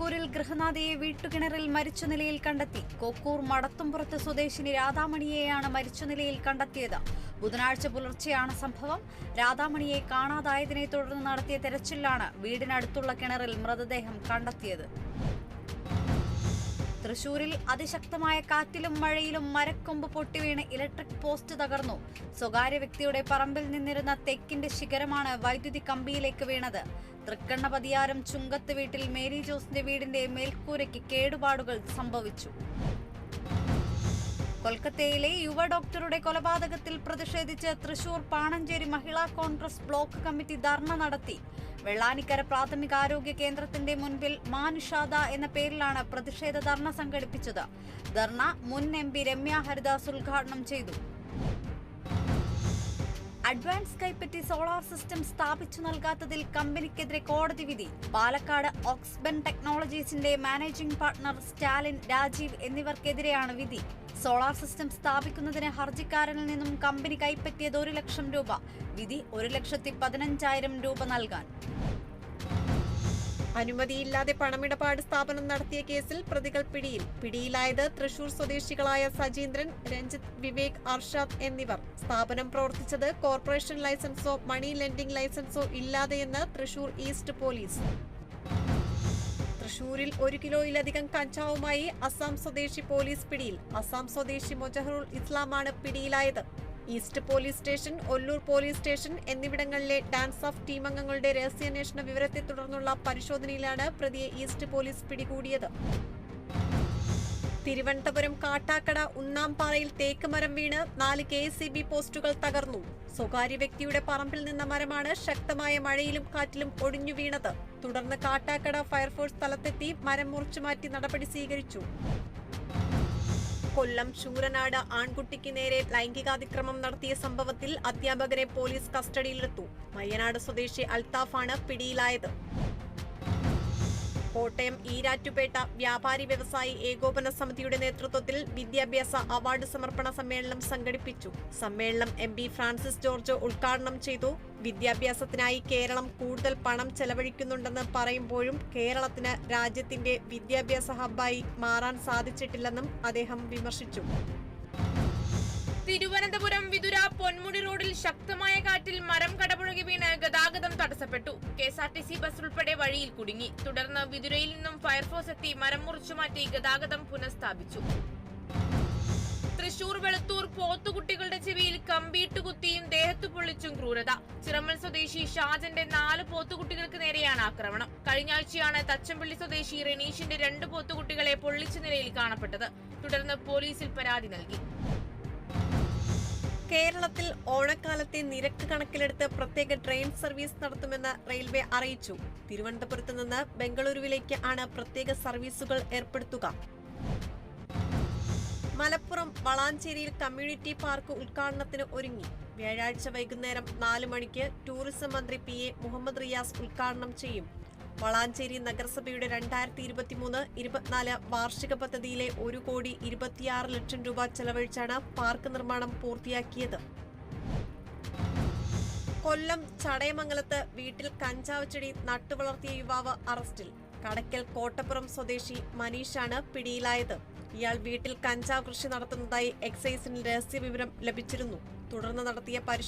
കോക്കൂരിൽ ഗൃഹനാഥയെ വീട്ടുകിണറിൽ മരിച്ച നിലയിൽ കണ്ടെത്തി. കോക്കൂർ മടത്തുംപുറത്ത് സ്വദേശിനി രാധാമണിയെയാണ് മരിച്ച നിലയിൽ കണ്ടെത്തിയത്. ബുധനാഴ്ച പുലർച്ചെയാണ് സംഭവം. രാധാമണിയെ കാണാതായതിനെ തുടർന്ന് നടത്തിയ തെരച്ചിലാണ് വീടിനടുത്തുള്ള കിണറിൽ മൃതദേഹം കണ്ടെത്തിയത്. തൃശൂരിൽ അതിശക്തമായ കാറ്റിലും മഴയിലും മരക്കൊമ്പ് പൊട്ടിവീണ് ഇലക്ട്രിക് പോസ്റ്റ് തകർന്നു. സ്വകാര്യ വ്യക്തിയുടെ പറമ്പിൽ നിന്നിരുന്ന തെക്കിന്റെ ശിഖരമാണ് വൈദ്യുതി കമ്പിയിലേക്ക് വീണത്. തൃക്കണ്ണപതിയാരം ചുങ്കത്ത് വീട്ടിൽ മേരി ജോസിന്റെ വീടിന്റെ മേൽക്കൂരയ്ക്ക് കേടുപാടുകൾ സംഭവിച്ചു. കൊൽക്കത്തയിലെ യുവ ഡോക്ടറുടെ കൊലപാതകത്തിൽ പ്രതിഷേധിച്ച് തൃശൂർ പാണഞ്ചേരി മഹിളാ കോൺഗ്രസ് ബ്ലോക്ക് കമ്മിറ്റി ധർണ നടത്തി. വെള്ളാനിക്കര പ്രാഥമികാരോഗ്യ കേന്ദ്രത്തിന്റെ മുൻപിൽ മാനുഷാദ എന്ന പേരിലാണ് പ്രതിഷേധ ധർണ സംഘടിപ്പിച്ചത്. ധർണ മുൻ MP രമ്യ ഹരിദാസ് ഉദ്ഘാടനം ചെയ്തു. അഡ്വാൻസ് കൈപ്പറ്റി സോളാർ സിസ്റ്റം സ്ഥാപിച്ചു നൽകാത്തതിൽ കമ്പനിക്കെതിരെ കോടതി വിധി. പാലക്കാട് ഓക്സ്ബൻ ടെക്നോളജീസിന്റെ മാനേജിംഗ് പാർട്ണർ സ്റ്റാലിൻ, രാജീവ് എന്നിവർക്കെതിരെയാണ് വിധി. സോളാർ സിസ്റ്റം സ്ഥാപിക്കുന്നതിന് ഹർജിക്കാരനിൽ നിന്നും കമ്പനി കൈപ്പറ്റിയത് 1 ലക്ഷം രൂപ. വിധി 1,15,000 രൂപ നൽകാൻ. അനുമതിയില്ലാതെ പണമിടപാട് സ്ഥാപനം നടത്തിയ കേസിൽ പ്രതികൾ പിടിയിലായത് തൃശൂർ സ്വദേശികളായ സജീന്ദ്രൻ, രഞ്ജിത്ത്, വിവേക്, അർഷാദ് എന്നിവർ. സ്ഥാപനം പ്രവർത്തിച്ചത് കോർപ്പറേഷൻ ലൈസൻസോ മണി ലെൻഡിംഗ് ലൈസൻസോ ഇല്ലാതെയെന്ന് തൃശൂർ ഈസ്റ്റ് പോലീസ്. തൃശൂരിൽ 1 കിലോയിലധികം കഞ്ചാവുമായി അസം സ്വദേശി പോലീസ് പിടിയിൽ. അസം സ്വദേശി മൊജഹറുൽ ഇസ്ലാമാണ് പിടിയിലായത്. East police station, Ollur police station എന്നിവിടങ്ങളിലെ ഡാൻസ് ഓഫ് ടീം അംഗങ്ങളുടെ രഹസ്യാന്വേഷണ വിവരത്തെ തുടർന്നുള്ള പരിശോധനയിലാണ് പ്രതിയെ ഈസ്റ്റ് പോലീസ് പിടികൂടിയത്. തിരുവനന്തപുരം കാട്ടാക്കട ഉണ്ണാംപാറയിൽ തേക്ക് മരം വീണ് 4 KSEB പോസ്റ്റുകൾ തകർന്നു. സ്വകാര്യ വ്യക്തിയുടെ പറമ്പിൽ നിന്ന മരമാണ് ശക്തമായ മഴയിലും കാറ്റിലും ഒടിഞ്ഞു വീണത്. തുടർന്ന് കാട്ടാക്കട ഫയർഫോഴ്സ് സ്ഥലത്തെത്തി മരം മുറിച്ചുമാറ്റി നടപടി സ്വീകരിച്ചു. കൊല്ലം ശൂരനാട് ആൺകുട്ടിക്ക് നേരെ ലൈംഗികാതിക്രമം നടത്തിയ സംഭവത്തിൽ അധ്യാപകരെ പോലീസ് കസ്റ്റഡിയിലെടുത്തു. മയ്യനാട് സ്വദേശി അൽത്താഫാണ് പിടിയിലായത്. കോട്ടയം ഈരാറ്റുപേട്ട വ്യാപാരി വ്യവസായി ഏകോപന സമിതിയുടെ നേതൃത്വത്തിൽ വിദ്യാഭ്യാസ അവാർഡ് സമർപ്പണ സമ്മേളനം സംഘടിപ്പിച്ചു. സമ്മേളനം MP ഫ്രാൻസിസ് ജോർജ് ഉദ്ഘാടനം ചെയ്തു. വിദ്യാഭ്യാസത്തിനായി കേരളം കൂടുതൽ പണം ചെലവഴിക്കുന്നുണ്ടെന്ന് പറയുമ്പോഴും കേരളത്തിന് രാജ്യത്തിന്റെ വിദ്യാഭ്യാസ ഹബ്ബായി മാറാൻ സാധിച്ചിട്ടില്ലെന്നും അദ്ദേഹം വിമർശിച്ചു. തിരുവനന്തപുരം വിതുര പൊന്മുടി റോഡിൽ ശക്തമായ കാറ്റിൽ മരം കടപുഴകി വീണ് ഗതാഗതം തടസ്സപ്പെട്ടു. KSRTC ബസ് ഉൾപ്പെടെ വഴിയിൽ കുടുങ്ങി. തുടർന്ന് വിതുരയിൽ നിന്നും ഫയർഫോഴ്സ് എത്തി മരം മുറിച്ചുമാറ്റി ഗതാഗതം പുനഃസ്ഥാപിച്ചു. തൃശൂർ വെളുത്തൂർ പോത്തുകുട്ടികളുടെ ചെവിയിൽ കമ്പിയിട്ട് കുത്തിയും ദേഹത്തു പൊള്ളിച്ചും ക്രൂരത. ചിറമ്മൽ സ്വദേശി ഷാജന്റെ 4 പോത്തുകുട്ടികൾക്ക് നേരെയാണ് ആക്രമണം. കഴിഞ്ഞ ആഴ്ചയാണ് തച്ചമ്പള്ളി സ്വദേശി റെനീഷിന്റെ 2 പോത്തുകുട്ടികളെ പൊള്ളിച്ച നിലയിൽ കാണപ്പെട്ടത്. തുടർന്ന് പോലീസിൽ പരാതി നൽകി. കേരളത്തിൽ ഓണക്കാലത്തെ നിരക്ക് കണക്കിലെടുത്ത് പ്രത്യേക ട്രെയിൻ സർവീസ് നടത്തുമെന്ന് റെയിൽവേ അറിയിച്ചു. തിരുവനന്തപുരത്ത് നിന്ന് ബംഗളൂരുവിലേക്ക് ആണ് പ്രത്യേക സർവീസുകൾ ഏർപ്പെടുത്തുക. മലപ്പുറം വളാഞ്ചേരിയിൽ കമ്മ്യൂണിറ്റി പാർക്ക് ഉദ്ഘാടനത്തിന് ഒരുങ്ങി. വ്യാഴാഴ്ച വൈകുന്നേരം 4 മണിക്ക് ടൂറിസം മന്ത്രി PA മുഹമ്മദ് റിയാസ് ഉദ്ഘാടനം ചെയ്യും. വളാഞ്ചേരി നഗരസഭയുടെ 2023-24 വാർഷിക പദ്ധതിയിലെ 1,26,00,000 രൂപ ചെലവഴിച്ചാണ് പാർക്ക് നിർമ്മാണം പൂർത്തിയാക്കിയത്. കൊല്ലം ചടയമംഗലത്ത് വീട്ടിൽ കഞ്ചാവ് ചെടി നട്ടുവളർത്തിയ യുവാവ് അറസ്റ്റിൽ. കടയ്ക്കൽ കോട്ടപ്പുറം സ്വദേശി മനീഷാണ് പിടിയിലായത്. ഇയാൾ വീട്ടിൽ കഞ്ചാവ് കൃഷി നടത്തുന്നതായി എക്സൈസിന് രഹസ്യവിവരം ലഭിച്ചിരുന്നു. തുടർന്ന് നടത്തിയ പരിശോധന